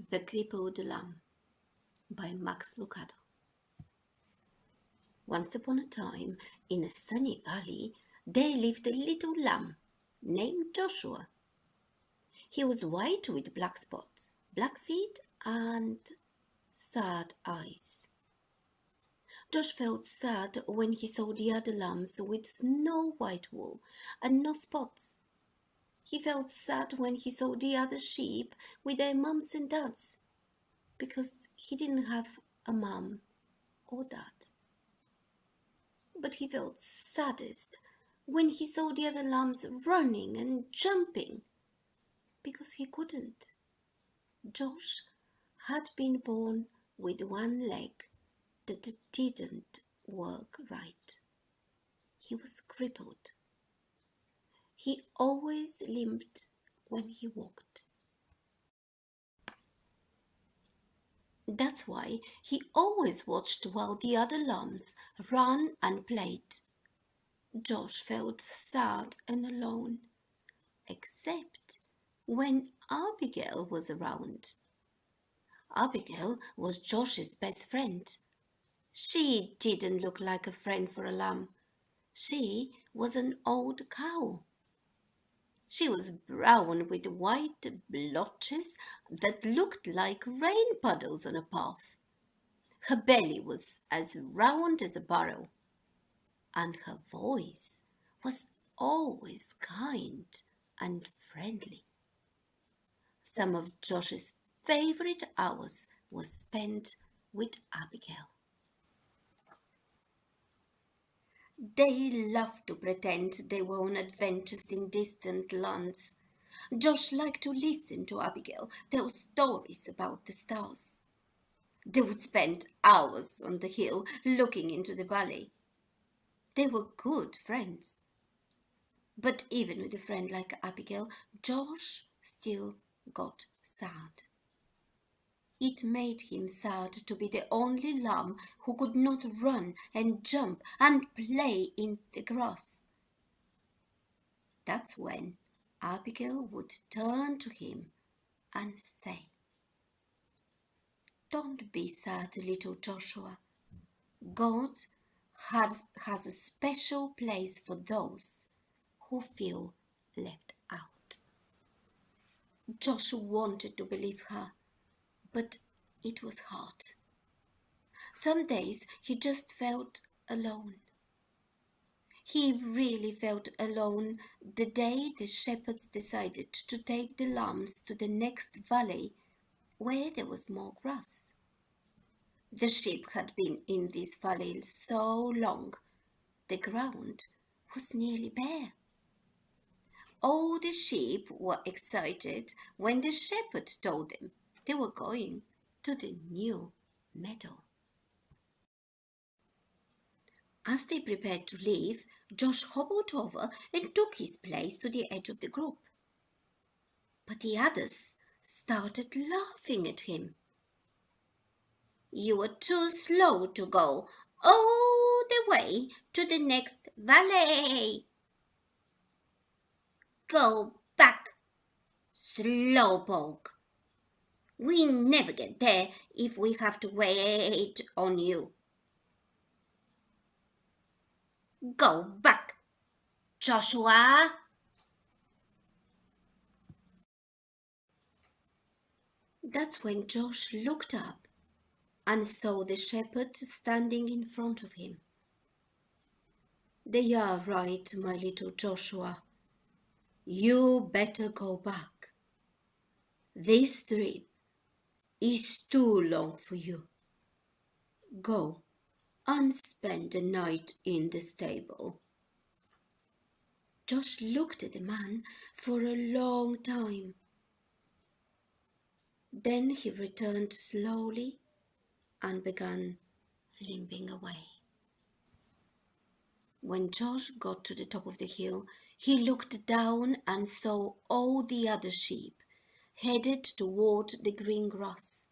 The Crippled Lamb by Lucado. Once upon a time, in a sunny valley, there lived a little lamb named Joshua. He was white with black spots, black feet, and sad eyes. Josh felt sad when he saw the other lambs with snow white wool and no spots. He felt sad when he saw the other sheep with their mums and dads, because he didn't have a mum or dad. But he felt saddest when he saw the other lambs running and jumping, because he couldn't. Josh had been born with one leg that didn't work right. He was crippled. He always limped when he walked. That's why he always watched while the other lambs ran and played. Josh felt sad and alone, except when Abigail was around. Abigail was Josh's best friend. She didn't look like a friend for a lamb. She was an old cow. She was brown with white blotches that looked like rain puddles on a path. Her belly was as round as a barrel, and her voice was always kind and friendly. Some of Josh's favorite hours were spent with Abigail. They loved to pretend they were on adventures in distant lands. Josh liked to listen to Abigail tell stories about the stars. They would spend hours on the hill looking into the valley. They were good friends. But even with a friend like Abigail, Josh still got sad. It made him sad to be the only lamb who could not run and jump and play in the grass. That's when Abigail would turn to him and say, "Don't be sad, little Joshua. God has a special place for those who feel left out." Josh wanted to believe her, but it was hard. Some days he just felt alone. He really felt alone the day the shepherds decided to take the lambs to the next valley where there was more grass. The sheep had been in this valley so long, the ground was nearly bare. All the sheep were excited when the shepherd told them they were going to the new meadow. As they prepared to leave, Josh hobbled over and took his place to the edge of the group. But the others started laughing at him. "You were too slow to go all the way to the next valley. Go back, slowpoke. We never get there if we have to wait on you. Go back, Joshua." That's when Josh looked up and saw the shepherd standing in front of him. "They are right, my little Joshua. You better go back. This trip is too long for you. Go and spend the night in the stable." Josh looked at the man for a long time. Then he returned slowly and began limping away. When Josh got to the top of the hill, he looked down and saw all the other sheep headed toward the green grass.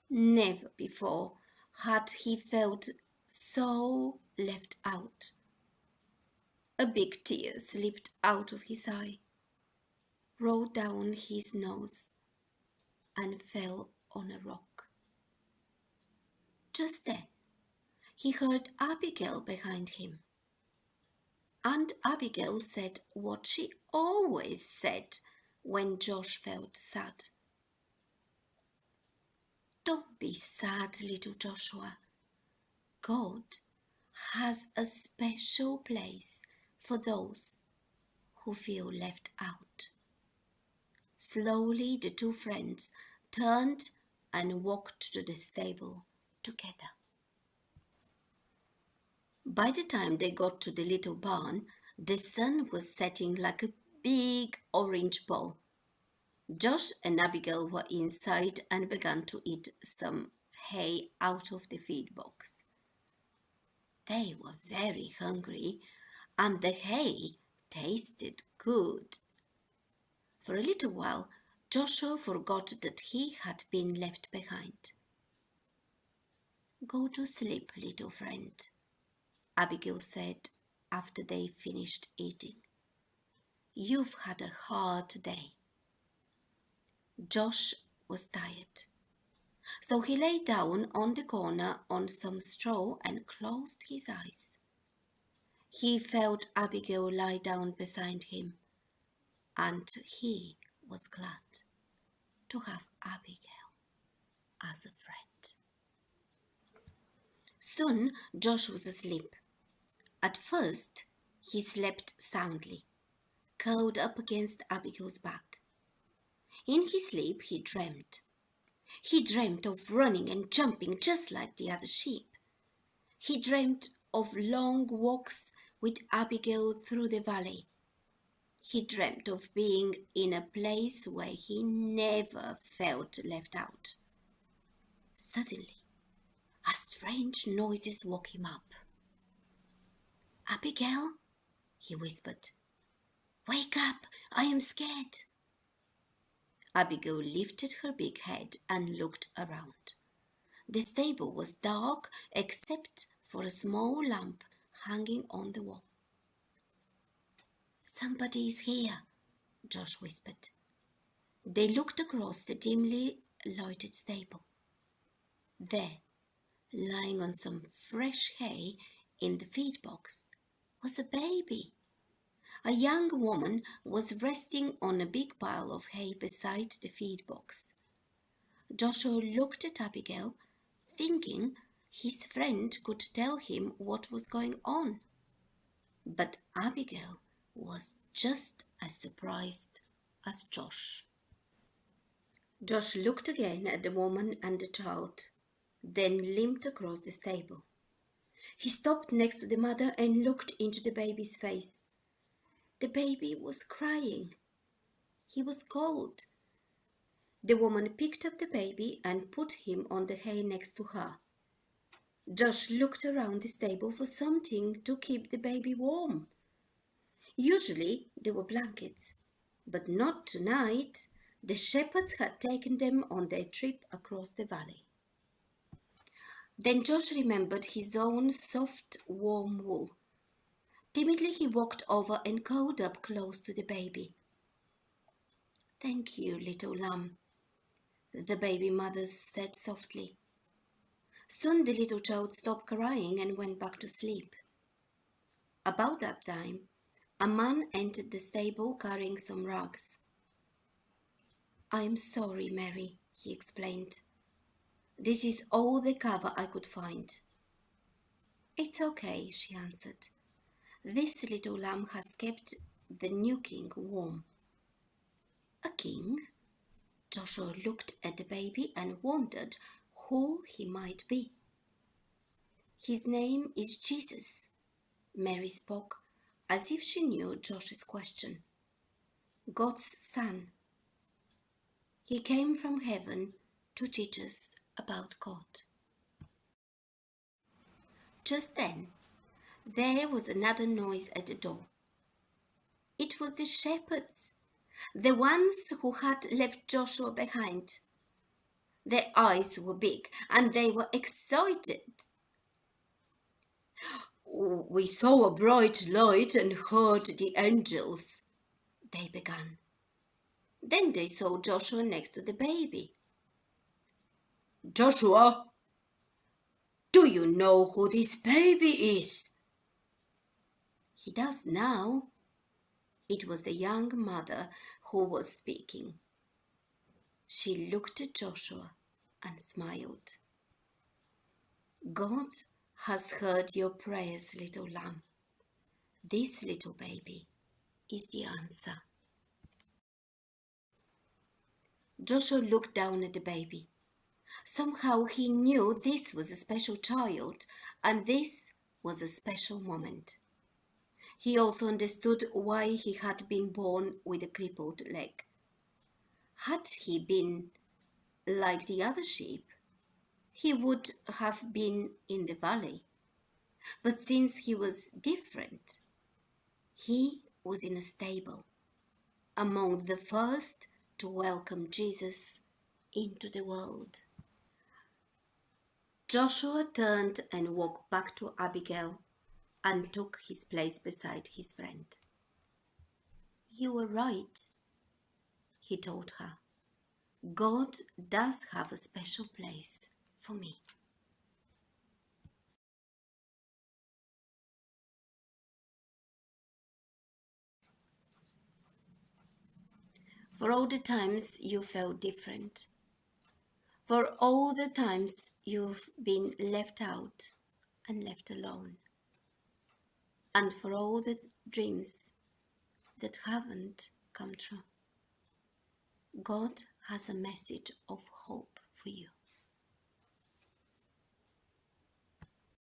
Never before had he felt so left out. A big tear slipped out of his eye, rolled down his nose, and fell on a rock. Just then, he heard Abigail behind him. Aunt Abigail said what she always said when Josh felt sad. Don't be sad, little Joshua. God has a special place for those who feel left out. Slowly, the two friends turned and walked to the stable together. By the time they got to the little barn, the sun was setting like a big orange ball. Josh and Abigail were inside and began to eat some hay out of the feed box. They were very hungry, and the hay tasted good. For a little while, Joshua forgot that he had been left behind. Go to sleep, little friend, Abigail said after they finished eating. You've had a hard day. Josh was tired, so he lay down on the corner on some straw and closed his eyes. He felt Abigail lie down beside him, and he was glad to have Abigail as a friend. Soon Josh was asleep. At first, he slept soundly, curled up against Abigail's back. In his sleep, he dreamt. He dreamt of running and jumping just like the other sheep. He dreamt of long walks with Abigail through the valley. He dreamt of being in a place where he never felt left out. Suddenly, a strange noise woke him up. Abigail, he whispered, wake up, I am scared. Abigail lifted her big head and looked around. The stable was dark except for a small lamp hanging on the wall. Somebody is here, Josh whispered. They looked across the dimly lighted stable. There, lying on some fresh hay in the feed box, was a baby. A young woman was resting on a big pile of hay beside the feed box. Joshua looked at Abigail, thinking his friend could tell him what was going on. But Abigail was just as surprised as Josh. Josh looked again at the woman and the child, then limped across the stable. He stopped next to the mother and looked into the baby's face. The baby was crying. He was cold. The woman picked up the baby and put him on the hay next to her. Josh looked around the stable for something to keep the baby warm. Usually there were blankets, but not tonight. The shepherds had taken them on their trip across the valley. Then Josh remembered his own soft, warm wool. Timidly he walked over and curled up close to the baby. Thank you, little lamb, the baby mother said softly. Soon the little child stopped crying and went back to sleep. About that time, a man entered the stable carrying some rugs. I am sorry, Mary, he explained. This is all the cover I could find. It's okay, she answered. This little lamb has kept the new king warm. A king? Joshua looked at the baby and wondered who he might be. His name is Jesus, Mary spoke as if she knew Josh's question. God's son. He came from heaven to teach us about God. Just then, there was another noise at the door. It was the shepherds, the ones who had left Joshua behind. Their eyes were big and they were excited. We saw a bright light and heard the angels, they began. Then they saw Joshua next to the baby. Joshua, do you know who this baby is? He does now. It was the young mother who was speaking. She looked at Joshua and smiled. God has heard your prayers, little lamb. This little baby is the answer. Joshua looked down at the baby. Somehow he knew this was a special child and this was a special moment. He also understood why he had been born with a crippled leg. Had he been like the other sheep, he would have been in the valley. But since he was different, he was in a stable, among the first to welcome Jesus into the world. Joshua turned and walked back to Abigail and took his place beside his friend. You were right, he told her. God does have a special place for me. For all the times you felt different, for all the times you've been left out and left alone, and for all the dreams that haven't come true, God has a message of hope for you.